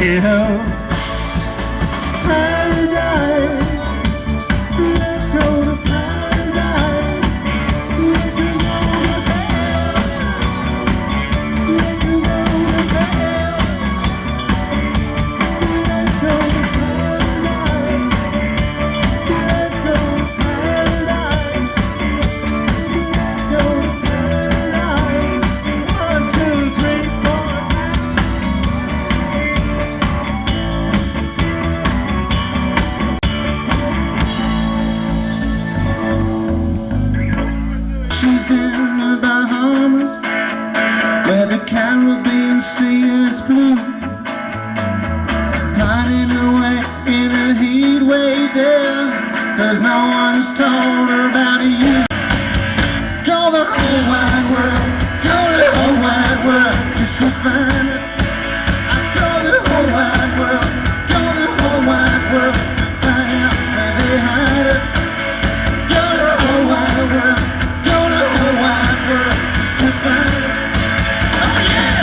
hill. Paradise, let's go to paradise. We can go to hell. We can go to hell. Let's go to paradise. Let's go to paradise. Let's go to paradise. 1, 2, 3, 4. She's in the Bahamas, where the Caribbean Sea is blue, plotting away in a heat wave there, 'cause no one's told her about you. Go the whole wide world, go the whole wide world, just to find her. I go the whole wide world, go the whole wide world, find out where they hide her. Go the whole wide world, go the whole wide world, just to find her. Oh yeah!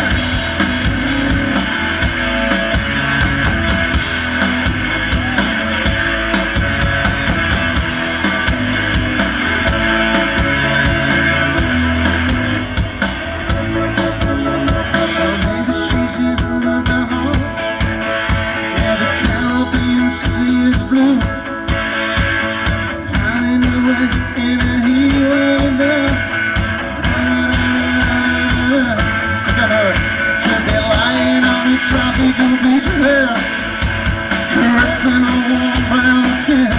Maybe she's in the Bahamas, where the Caribbean Sea is blue, finding her way in a heat wave there. I got her. She'll be lying on a tropical beach there, caressing her warm brown skin.